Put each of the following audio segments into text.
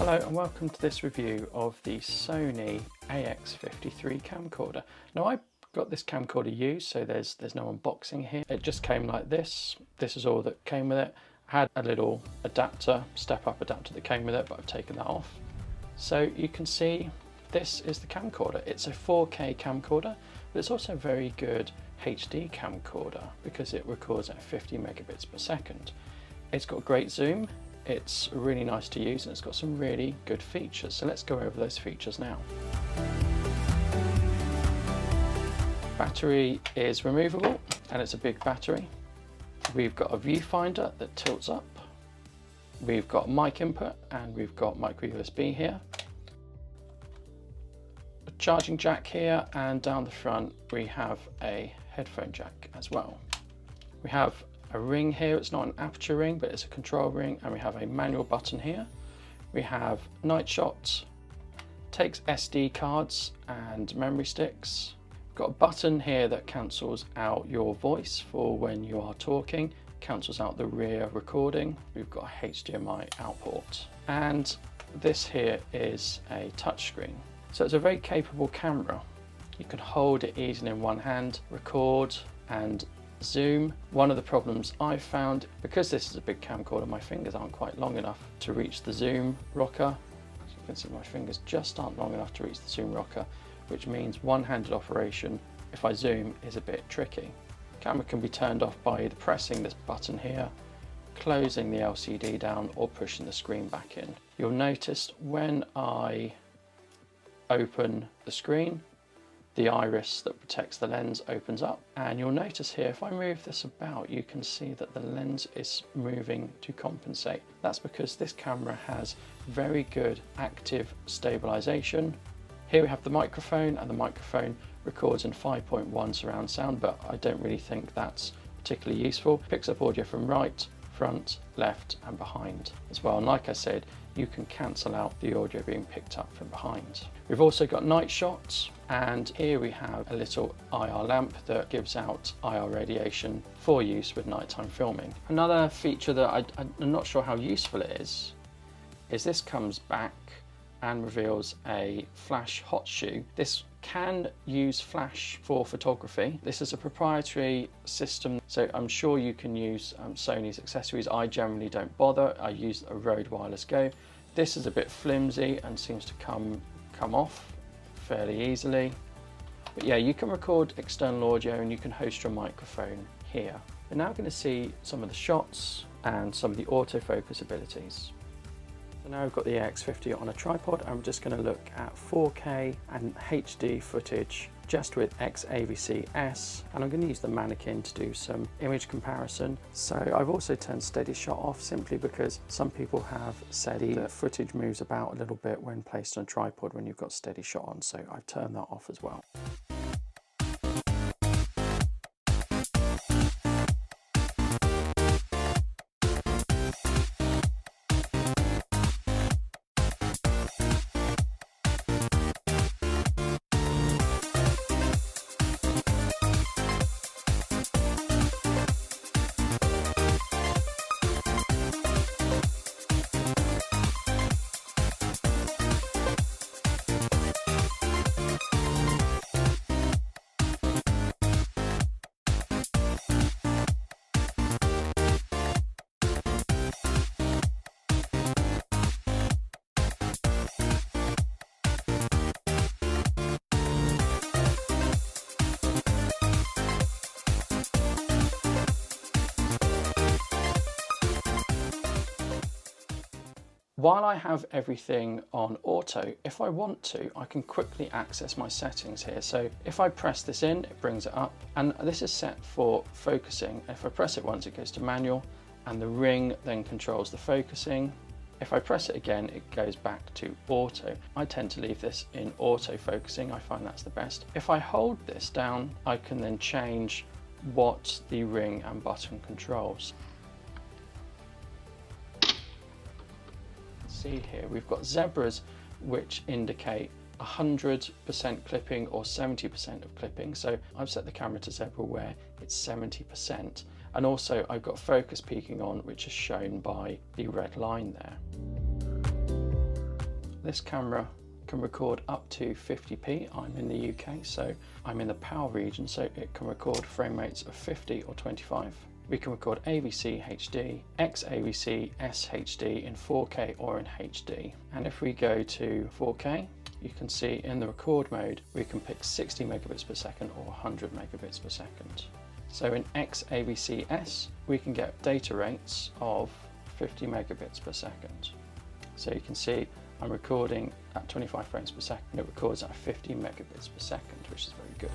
Hello and welcome to this review of the Sony AX53 camcorder. Now I got this camcorder used, so there's no unboxing here. It just came like this. This is all that came with it. I had a little adapter, step-up adapter that came with it, but I've taken that off. So you can see this is the camcorder. It's a 4K camcorder, but it's also a very good HD camcorder because it records at 50 megabits per second. It's got great zoom. It's really nice to use and it's got some really good features. So let's go over those features now. Battery is removable and it's a big battery. We've got a viewfinder that tilts up. We've got mic input and we've got micro USB here. A charging jack here, and down the front we have a headphone jack as well. We have a ring here. It's not an aperture ring, but it's a control ring, and we have a manual button here. We have night shots, takes SD cards and memory sticks. We've got a button here that cancels out your voice for when you are talking, cancels out the rear recording. We've got a HDMI out port, and this here is a touchscreen. So it's a very capable camera. You can hold it easily in one hand, record and zoom. One of the problems I've found, because this is a big camcorder, my fingers aren't quite long enough to reach the zoom rocker. As you can see, my fingers just aren't long enough to reach the zoom rocker, which means one-handed operation, if I zoom, is a bit tricky. The camera can be turned off by either pressing this button here, closing the LCD down, or pushing the screen back in. You'll notice when I open the screen, the iris that protects the lens opens up, and you'll notice here, if I move this about, you can see that the lens is moving to compensate. That's because this camera has very good active stabilisation. Here we have the microphone, and the microphone records in 5.1 surround sound, but I don't really think that's particularly useful. Picks up audio from right, front, left and behind as well, and like I said, you can cancel out the audio being picked up from behind. We've also got night shots, and here we have a little IR lamp that gives out IR radiation for use with nighttime filming. Another feature that I'm not sure how useful it is this comes back and reveals a flash hot shoe. This can use flash for photography. This is a proprietary system, so I'm sure you can use Sony's accessories. I generally don't bother. I use a Rode Wireless Go. This is a bit flimsy and seems to come off fairly easily. But yeah, you can record external audio and you can host your microphone here. We're now going to see some of the shots and some of the autofocus abilities. So now we've got the AX50 on a tripod, and I'm just going to look at 4K and HD footage just with XAVC-S, and I'm going to use the mannequin to do some image comparison. So I've also turned steady shot off, simply because some people have said the footage moves about a little bit when placed on a tripod when you've got steady shot on, so I've turned that off as well. While I have everything on auto, if I want to, I can quickly access my settings here. So if I press this in, it brings it up, and this is set for focusing. If I press it once, it goes to manual, and the ring then controls the focusing. If I press it again, it goes back to auto. I tend to leave this in auto focusing. I find that's the best. If I hold this down, I can then change what the ring and button controls. See here, we've got zebras which indicate 100% clipping or 70% of clipping. So I've set the camera to zebra where it's 70%. And also I've got focus peaking on, which is shown by the red line there. This camera can record up to 50p. I'm in the UK, so I'm in the PAL region, so it can record frame rates of 50 or 25. We can record AVCHD, XAVC-S HD in 4K or in HD. And if we go to 4K, you can see in the record mode, we can pick 60 megabits per second or 100 megabits per second. So in XAVC-S, we can get data rates of 50 megabits per second. So you can see I'm recording at 25 frames per second. It records at 50 megabits per second, which is very good.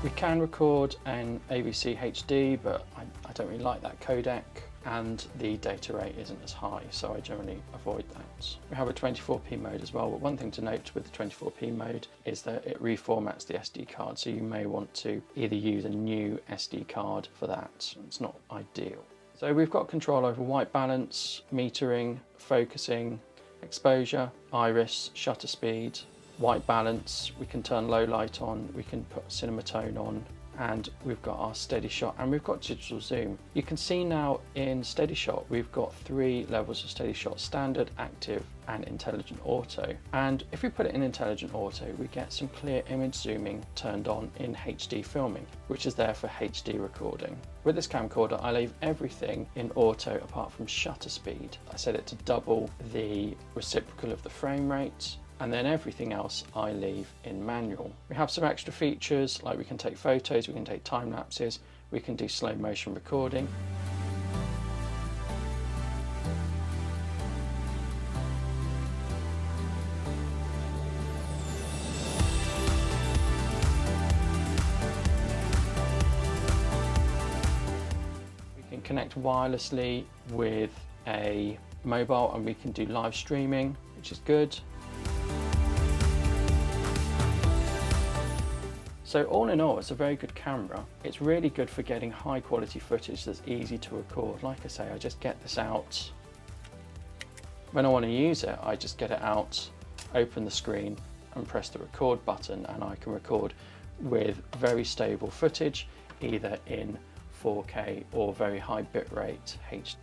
We can record an AVCHD, but I don't really like that codec, and the data rate isn't as high, so I generally avoid that. We have a 24p mode as well, but one thing to note with the 24p mode is that it reformats the SD card, so you may want to either use a new SD card for that. It's not ideal. So we've got control over white balance, metering, focusing, exposure, iris, shutter speed, white balance. We can turn low light on, we can put cinema tone on, and we've got our steady shot, and we've got digital zoom. You can see now in steady shot we've got 3 levels of steady shot: standard, active and intelligent auto. And if we put it in intelligent auto, we get some clear image zooming turned on in HD filming, which is there for HD recording. With this camcorder, I leave everything in auto apart from shutter speed. I set it to double the reciprocal of the frame rate, and then everything else I leave in manual. We have some extra features, like we can take photos, we can take time lapses, we can do slow motion recording. We can connect wirelessly with a mobile, and we can do live streaming, which is good. So all in all, it's a very good camera. It's really good for getting high quality footage that's easy to record. Like I say, I just get this out. When I want to use it, I just get it out, open the screen and press the record button, and I can record with very stable footage, either in 4K or very high bitrate HD.